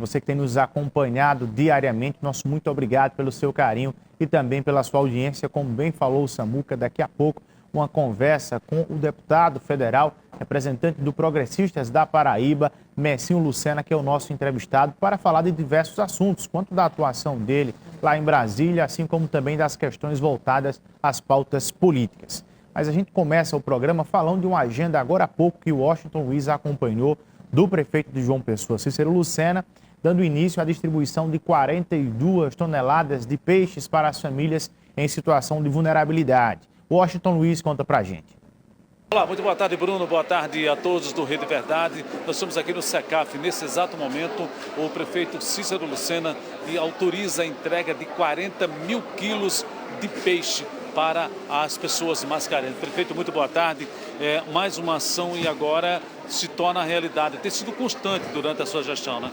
você que tem nos acompanhado diariamente, nosso muito obrigado pelo seu carinho e também pela sua audiência. Como bem falou o Samuca, daqui a pouco uma conversa com o deputado federal, representante do Progressistas da Paraíba, Messinho Lucena, que é o nosso entrevistado, para falar de diversos assuntos, quanto da atuação dele lá em Brasília, assim como também das questões voltadas às pautas políticas. Mas a gente começa o programa falando de uma agenda agora há pouco que o Washington Luiz acompanhou do prefeito de João Pessoa, Cícero Lucena, dando início à distribuição de 42 toneladas de peixes para as famílias em situação de vulnerabilidade. Washington Luiz conta pra gente. Olá, muito boa tarde, Bruno. Boa tarde a todos do Rede Verdade. Nós estamos aqui no SECAF. Nesse exato momento, o prefeito Cícero Lucena autoriza a entrega de 40 mil quilos de peixe para as pessoas mais carentes. Prefeito, muito boa tarde. Mais uma ação e agora se torna realidade. Tem sido constante durante a sua gestão, né?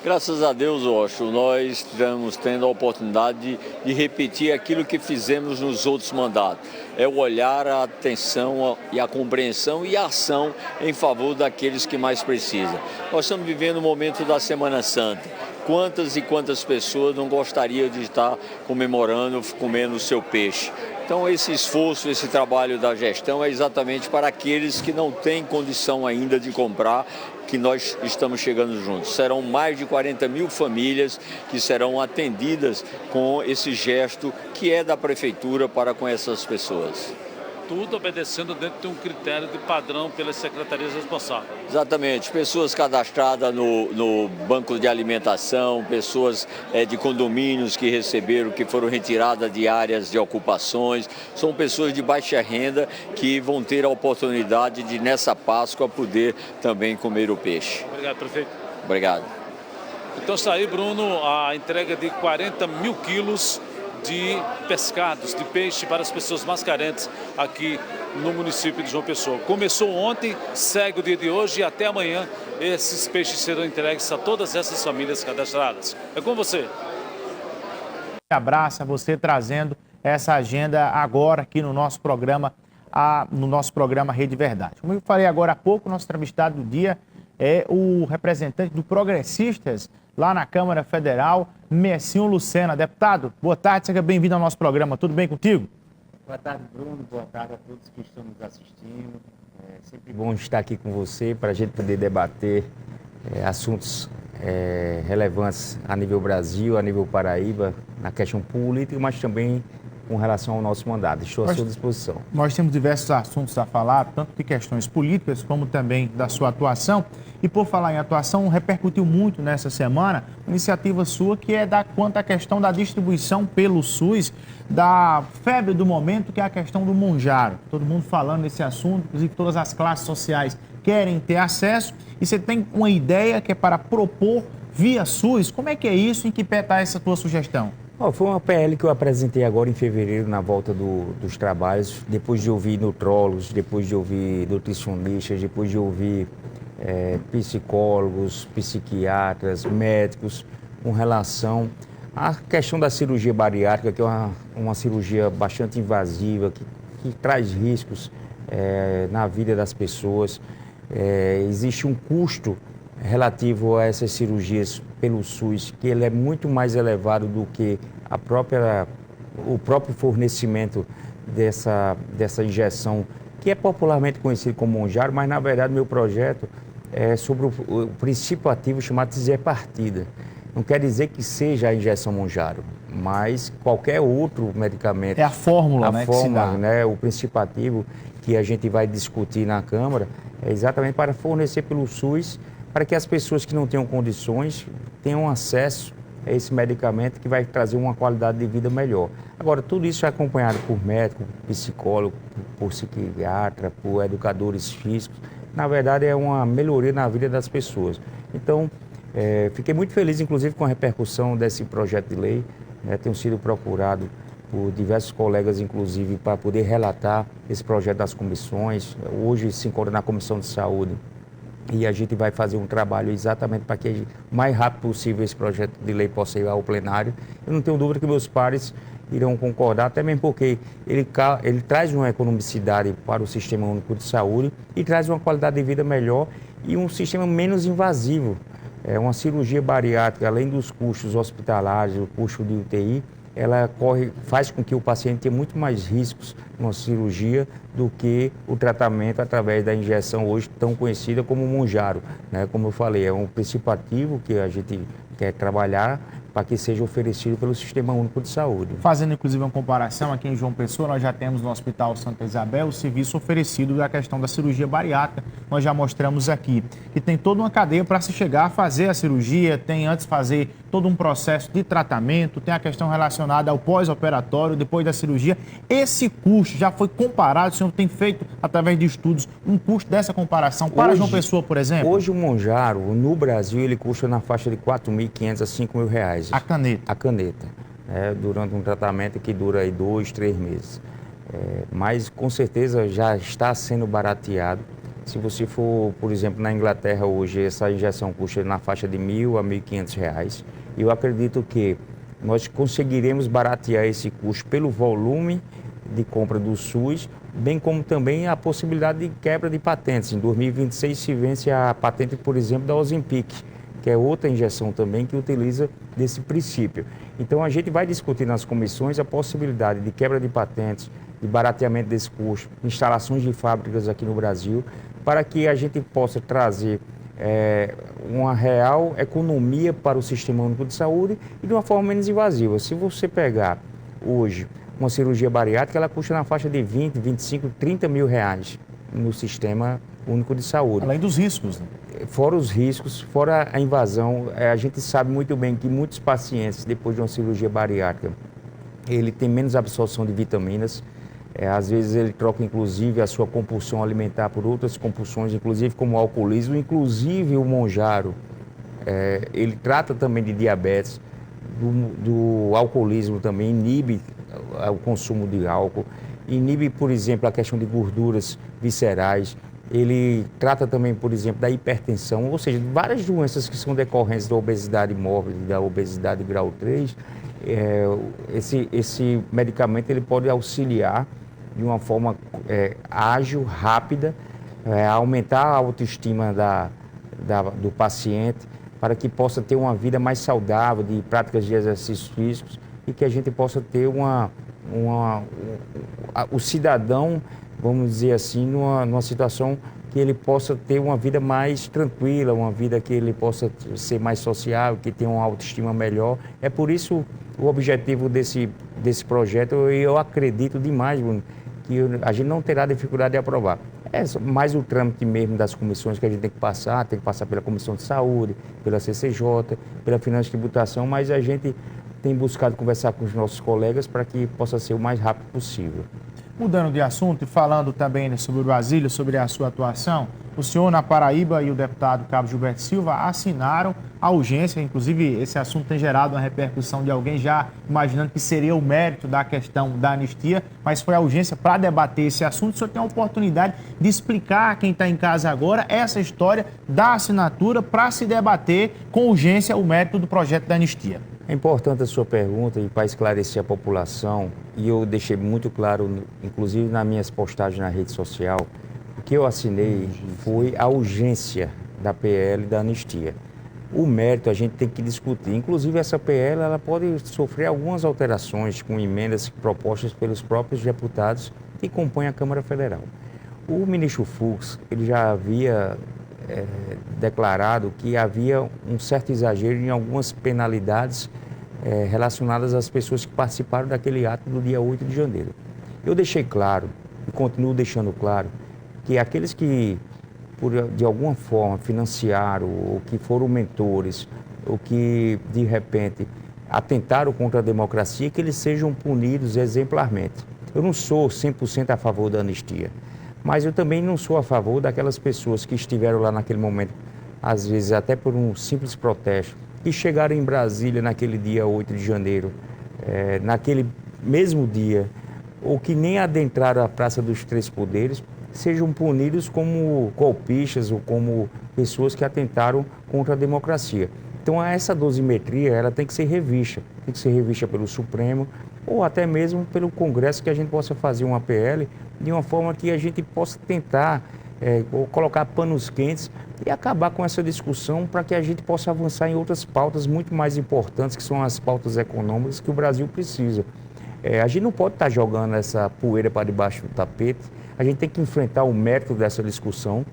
Graças a Deus, Osho, nós estamos tendo a oportunidade de repetir aquilo que fizemos nos outros mandatos. É o olhar, a atenção e a compreensão e a ação em favor daqueles que mais precisam. Nós estamos vivendo o momento da Semana Santa. Quantas e quantas pessoas não gostariam de estar comemorando, comendo o seu peixe? Então, esse esforço, esse trabalho da gestão é exatamente para aqueles que não têm condição ainda de comprar, que nós estamos chegando juntos. Serão mais de 40 mil famílias que serão atendidas com esse gesto que é da Prefeitura para com essas pessoas. Tudo obedecendo dentro de um critério de padrão pelas secretarias responsáveis. Exatamente, pessoas cadastradas no banco de alimentação, pessoas de condomínios que receberam, que foram retiradas de áreas de ocupações, são pessoas de baixa renda que vão ter a oportunidade de, nessa Páscoa, poder também comer o peixe. Obrigado, prefeito. Obrigado. Então está aí, Bruno, a entrega de 40 mil quilos de pescados, de peixe para as pessoas mais carentes aqui no município de João Pessoa. Começou ontem, segue o dia de hoje e até amanhã esses peixes serão entregues a todas essas famílias cadastradas. É com você. Abraço a você trazendo essa agenda agora aqui no nosso programa, Rede Verdade. Como eu falei agora há pouco, nosso entrevistado do dia é o representante do Progressistas lá na Câmara Federal, Messinho Lucena. Deputado, boa tarde, seja bem-vindo ao nosso programa. Tudo bem contigo? Boa tarde, Bruno. Boa tarde a todos que estão nos assistindo. É sempre bom estar aqui com você para a gente poder debater assuntos relevantes a nível Brasil, a nível Paraíba, na questão política, mas também com relação ao nosso mandato. Estou à sua disposição. Nós temos diversos assuntos a falar, tanto de questões políticas como também da sua atuação. E por falar em atuação, repercutiu muito nessa semana uma iniciativa sua que é quanto à questão da distribuição pelo SUS da febre do momento, que é a questão do monjaro. Todo mundo falando desse assunto, inclusive todas as classes sociais querem ter acesso. E você tem uma ideia que é para propor via SUS. Como é que é isso? Em que pé está essa tua sugestão? Foi uma PL que eu apresentei agora em fevereiro, na volta dos trabalhos, depois de ouvir nutrólogos, depois de ouvir nutricionistas, depois de ouvir psicólogos, psiquiatras, médicos, com relação à questão da cirurgia bariátrica, que é uma cirurgia bastante invasiva, que traz riscos na vida das pessoas. Existe um custo relativo a essas cirurgias pelo SUS, que ele é muito mais elevado do que o próprio fornecimento dessa injeção, que é popularmente conhecido como monjaro, mas na verdade meu projeto é sobre o princípio ativo chamado tirzepatida. Não quer dizer que seja a injeção monjaro, mas qualquer outro medicamento. É a fórmula, né? O princípio ativo que a gente vai discutir na Câmara é exatamente para fornecer pelo SUS, para que as pessoas que não tenham condições tenham acesso a esse medicamento que vai trazer uma qualidade de vida melhor. Agora, tudo isso é acompanhado por médico, psicólogo, por psiquiatra, por educadores físicos. Na verdade, é uma melhoria na vida das pessoas. Então, fiquei muito feliz, inclusive, com a repercussão desse projeto de lei. Tenho sido procurado por diversos colegas, inclusive, para poder relatar esse projeto das comissões. Hoje se encontra na Comissão de Saúde e a gente vai fazer um trabalho exatamente para que o mais rápido possível esse projeto de lei possa ir ao plenário. Eu não tenho dúvida que meus pares irão concordar, até mesmo porque ele traz uma economicidade para o Sistema Único de Saúde e traz uma qualidade de vida melhor e um sistema menos invasivo Uma cirurgia bariátrica, além dos custos hospitalares, o custo de UTI, ela faz com que o paciente tenha muito mais riscos numa cirurgia do que o tratamento através da injeção hoje tão conhecida como Mounjaro, né? Como eu falei, é um princípio ativo que a gente quer trabalhar para que seja oferecido pelo Sistema Único de Saúde. Fazendo inclusive uma comparação, aqui em João Pessoa, nós já temos no Hospital Santa Isabel o serviço oferecido da questão da cirurgia bariátrica. Nós já mostramos aqui que tem toda uma cadeia para se chegar a fazer a cirurgia, tem antes fazer todo um processo de tratamento, tem a questão relacionada ao pós-operatório, depois da cirurgia. Esse custo já foi comparado, o senhor tem feito, através de estudos, um custo dessa comparação para João Pessoa, por exemplo? Hoje o Mounjaro, no Brasil, ele custa na faixa de R$ 4.500 a R$ 5.000. A caneta. A caneta, durante um tratamento que dura aí 2, 3 meses. Mas com certeza já está sendo barateado. Se você for, por exemplo, na Inglaterra hoje, essa injeção custa na faixa de R$ 1.000 a R$ 1.500. E eu acredito que nós conseguiremos baratear esse custo pelo volume de compra do SUS, bem como também a possibilidade de quebra de patentes. Em 2026 se vence a patente, por exemplo, da Ozempic, que é outra injeção também que utiliza desse princípio. Então a gente vai discutir nas comissões a possibilidade de quebra de patentes, de barateamento desse custo, instalações de fábricas aqui no Brasil, para que a gente possa trazer uma real economia para o Sistema Único de Saúde e de uma forma menos invasiva. Se você pegar hoje uma cirurgia bariátrica, ela custa na faixa de 20, 25, 30 mil reais no Sistema Único de Saúde. Além dos riscos, né? Fora os riscos, fora a invasão, a gente sabe muito bem que muitos pacientes, depois de uma cirurgia bariátrica, ele tem menos absorção de vitaminas. Às vezes ele troca, inclusive, a sua compulsão alimentar por outras compulsões, inclusive como o alcoolismo. Inclusive o Mounjaro, ele trata também de diabetes, do alcoolismo também, inibe o consumo de álcool, inibe, por exemplo, a questão de gorduras viscerais. Ele trata também, por exemplo, da hipertensão, ou seja, várias doenças que são decorrentes da obesidade mórbida, da obesidade grau 3. Esse medicamento ele pode auxiliar de uma forma ágil, rápida, aumentar a autoestima do paciente, para que possa ter uma vida mais saudável, de práticas de exercícios físicos, e que a gente possa ter o cidadão, vamos dizer assim, numa situação que ele possa ter uma vida mais tranquila, uma vida que ele possa ser mais sociável, que tenha uma autoestima melhor. É por isso o objetivo desse projeto, e eu acredito demais, Bruno, que a gente não terá dificuldade de aprovar. É mais o trâmite mesmo das comissões que a gente tem que passar pela Comissão de Saúde, pela CCJ, pela Finanças e Tributação, mas a gente tem buscado conversar com os nossos colegas para que possa ser o mais rápido possível. Mudando de assunto e falando também sobre o Brasília, sobre a sua atuação, o senhor na Paraíba e o deputado Cabo Gilberto Silva assinaram a urgência, inclusive esse assunto tem gerado uma repercussão de alguém já imaginando que seria o mérito da questão da anistia, mas foi a urgência para debater esse assunto. O senhor tem a oportunidade de explicar a quem está em casa agora essa história da assinatura para se debater com urgência o mérito do projeto da anistia. É importante a sua pergunta e para esclarecer a população, e eu deixei muito claro, inclusive nas minhas postagens na rede social, o que eu assinei foi a urgência da PL da anistia. O mérito a gente tem que discutir, inclusive essa PL ela pode sofrer algumas alterações com emendas propostas pelos próprios deputados que compõem a Câmara Federal. O ministro Fux, ele já havia declarado que havia um certo exagero em algumas penalidades relacionadas às pessoas que participaram daquele ato do dia 8 de janeiro. Eu deixei claro, e continuo deixando claro, que aqueles que, de alguma forma, financiaram, ou que foram mentores, ou que, de repente, atentaram contra a democracia, que eles sejam punidos exemplarmente. Eu não sou 100% a favor da anistia, mas eu também não sou a favor daquelas pessoas que estiveram lá naquele momento, às vezes até por um simples protesto, que chegaram em Brasília naquele dia 8 de janeiro, naquele mesmo dia, ou que nem adentraram a Praça dos Três Poderes, sejam punidos como golpistas ou como pessoas que atentaram contra a democracia. Então essa dosimetria ela tem que ser revista pelo Supremo ou até mesmo pelo Congresso, que a gente possa fazer uma PL de uma forma que a gente possa tentar colocar panos quentes e acabar com essa discussão para que a gente possa avançar em outras pautas muito mais importantes, que são as pautas econômicas que o Brasil precisa. A gente não pode estar jogando essa poeira para debaixo do tapete, a gente tem que enfrentar o mérito dessa discussão,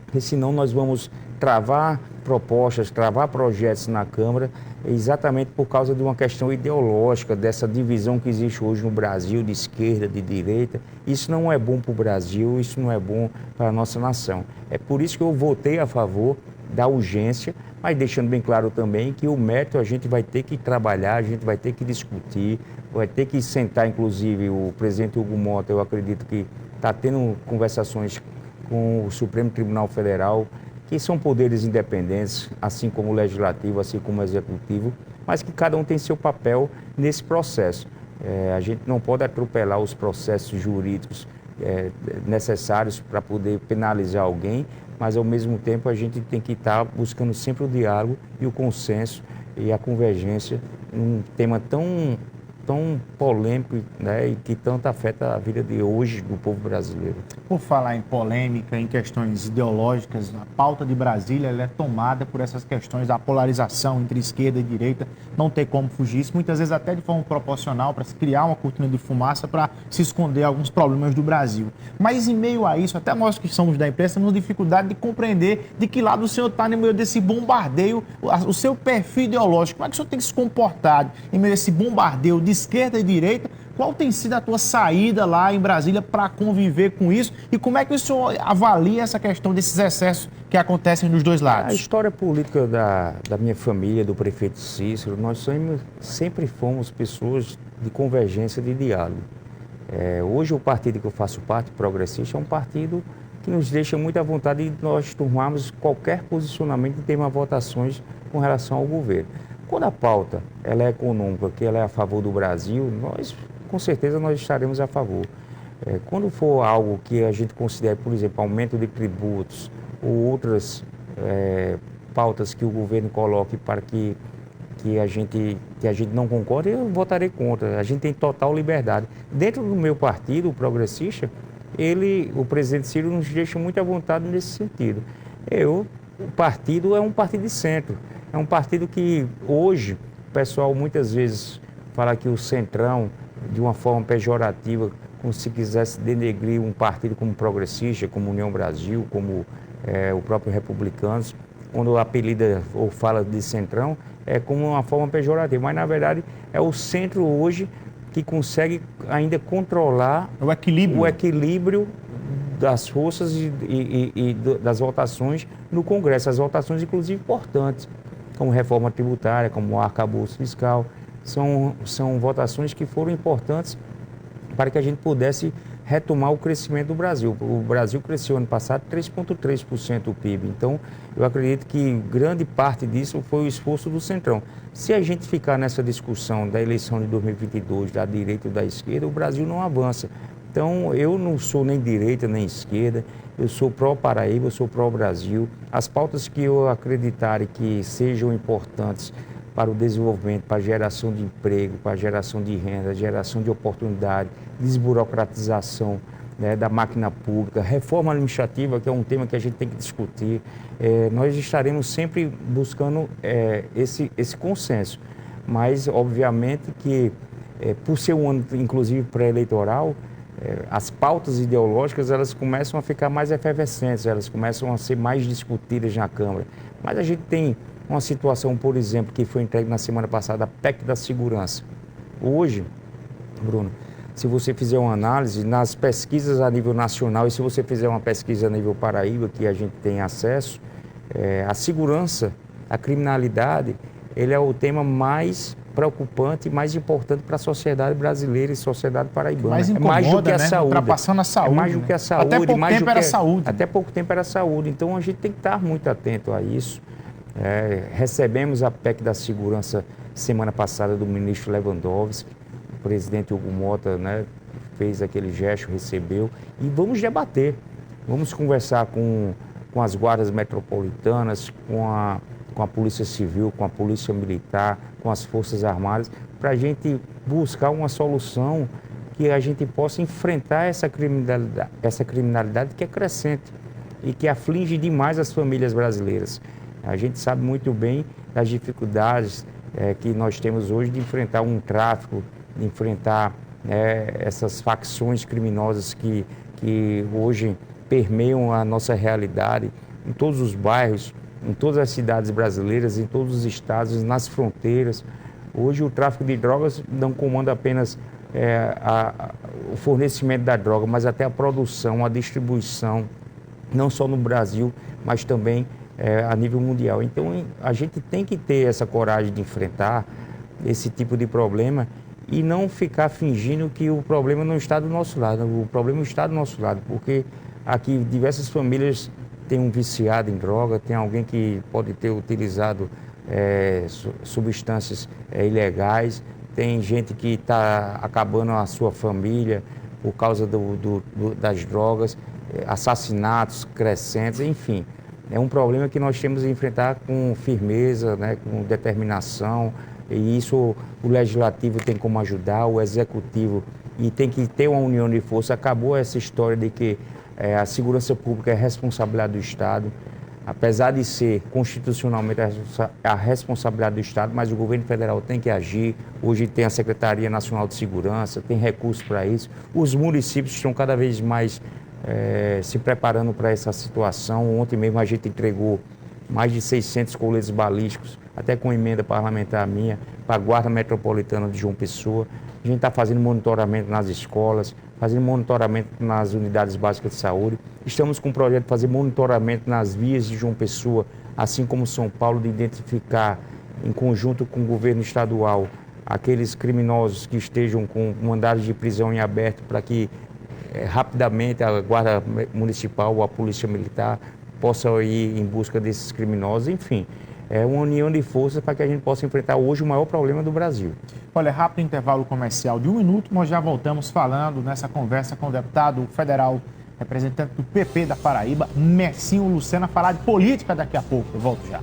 porque senão nós vamos travar propostas, travar projetos na Câmara, exatamente por causa de uma questão ideológica, dessa divisão que existe hoje no Brasil, de esquerda, de direita. Isso não é bom para o Brasil, isso não é bom para a nossa nação. É por isso que eu votei a favor da urgência, mas deixando bem claro também que o mérito a gente vai ter que trabalhar, a gente vai ter que discutir, vai ter que sentar, inclusive, o presidente Hugo Mota, eu acredito que está tendo conversações com o Supremo Tribunal Federal, que são poderes independentes, assim como o Legislativo, assim como o Executivo, mas que cada um tem seu papel nesse processo. A gente não pode atropelar os processos jurídicos necessários para poder penalizar alguém, mas ao mesmo tempo a gente tem que estar buscando sempre o diálogo e o consenso e a convergência num tema tão polêmico, né, e que tanto afeta a vida de hoje do povo brasileiro. Por falar em polêmica, em questões ideológicas, a pauta de Brasília ela é tomada por essas questões da polarização entre esquerda e direita, não tem como fugir isso, muitas vezes até de forma proporcional, para se criar uma cortina de fumaça para se esconder alguns problemas do Brasil. Mas em meio a isso, até nós que somos da imprensa temos dificuldade de compreender de que lado o senhor está no meio desse bombardeio, o seu perfil ideológico, como é que o senhor tem se comportado em meio a esse bombardeio de esquerda e direita? Qual tem sido a tua saída lá em Brasília para conviver com isso? E como é que o senhor avalia essa questão desses excessos que acontecem nos dois lados? A história política da minha família, do prefeito Cícero, nós sempre fomos pessoas de convergência, de diálogo. Hoje o partido que eu faço parte, Progressista, é um partido que nos deixa muito à vontade de nós tomarmos qualquer posicionamento em termos de votações com relação ao governo. Quando a pauta ela é econômica, que ela é a favor do Brasil, com certeza nós estaremos a favor. Quando for algo que a gente considere, por exemplo, aumento de tributos ou outras pautas que o governo coloque para que a gente não concorde, eu votarei contra. A gente tem total liberdade. Dentro do meu partido, o Progressista, o presidente Ciro nos deixa muito à vontade nesse sentido. O partido é um partido de centro. É um partido que hoje o pessoal muitas vezes fala que o Centrão, de uma forma pejorativa, como se quisesse denegrir um partido como Progressista, como União Brasil, como o próprio Republicanos, quando apelida ou fala de Centrão, é como uma forma pejorativa. Mas, na verdade, é o centro hoje que consegue ainda controlar o equilíbrio das forças e das votações no Congresso. As votações, inclusive, importantes, como reforma tributária, como arcabouço fiscal, são votações que foram importantes para que a gente pudesse retomar o crescimento do Brasil. O Brasil cresceu ano passado 3,3% do PIB, então eu acredito que grande parte disso foi o esforço do Centrão. Se a gente ficar nessa discussão da eleição de 2022, da direita ou da esquerda, o Brasil não avança. Então, eu não sou nem direita nem esquerda, eu sou pró-Paraíba, eu sou pró-Brasil. As pautas que eu acreditar que sejam importantes para o desenvolvimento, para a geração de emprego, para a geração de renda, geração de oportunidade, desburocratização, né, da máquina pública, reforma administrativa, que é um tema que a gente tem que discutir, nós estaremos sempre buscando esse consenso. Mas, obviamente, que por ser um ano, inclusive, pré-eleitoral, as pautas ideológicas elas começam a ficar mais efervescentes, elas começam a ser mais discutidas na Câmara. Mas a gente tem uma situação, por exemplo, que foi entregue na semana passada, a PEC da segurança. Hoje, Bruno, se você fizer uma análise nas pesquisas a nível nacional e se você fizer uma pesquisa a nível Paraíba, que a gente tem acesso, a segurança, a criminalidade, ele é o tema mais preocupante e mais importante para a sociedade brasileira e sociedade paraibana. Mais incomoda, mais do que a né? saúde. Ultrapassando a saúde. É mais do que a saúde. Até pouco tempo era saúde. Até pouco tempo era saúde. Então a gente tem que estar muito atento a isso. Recebemos a PEC da segurança semana passada do ministro Lewandowski. O presidente Hugo Mota, né, fez aquele gesto, recebeu. E vamos debater. Vamos conversar com as guardas metropolitanas, com a Polícia Civil, com a Polícia Militar, com as Forças Armadas, para a gente buscar uma solução que a gente possa enfrentar essa criminalidade que é crescente. e que aflige demais as famílias brasileiras. A gente sabe muito bem das dificuldades que nós temos hoje de enfrentar um tráfico, de enfrentar essas facções criminosas que hoje permeiam a nossa realidade em todos os bairros, em todas as cidades brasileiras, em todos os estados, nas fronteiras. Hoje o tráfico de drogas não comanda apenas o fornecimento da droga, mas até a produção, a distribuição, não só no Brasil, mas também a nível mundial. Então a gente tem que ter essa coragem de enfrentar esse tipo de problema e não ficar fingindo que o problema não está do nosso lado. O problema está do nosso lado, porque aqui diversas famílias têm um viciado em droga, tem alguém que pode ter utilizado substâncias ilegais, tem gente que está acabando a sua família por causa das drogas, assassinatos crescentes, enfim. É um problema que nós temos que enfrentar com firmeza, né, com determinação, e isso o Legislativo tem como ajudar, o Executivo, e tem que ter uma união de força. Acabou essa história de que a segurança pública é responsabilidade do Estado, apesar de ser constitucionalmente a responsabilidade do Estado, mas o governo federal tem que agir. Hoje tem a Secretaria Nacional de Segurança, tem recursos para isso. Os municípios estão cada vez mais se preparando para essa situação. Ontem mesmo a gente entregou mais de 600 coletes balísticos, até com emenda parlamentar minha, para a Guarda Metropolitana de João Pessoa. A gente está fazendo monitoramento nas escolas, fazendo monitoramento nas unidades básicas de saúde. Estamos com um projeto de fazer monitoramento nas vias de João Pessoa, assim como São Paulo, de identificar, em conjunto com o governo estadual, aqueles criminosos que estejam com mandados de prisão em aberto, para que rapidamente a Guarda Municipal ou a Polícia Militar possa ir em busca desses criminosos. Enfim, é uma união de forças para que a gente possa enfrentar hoje o maior problema do Brasil. Olha, rápido intervalo comercial de 1 minuto, nós já voltamos falando nessa conversa com o deputado federal, representante do PP da Paraíba, Messinho Lucena, falar de política daqui a pouco. Eu volto já.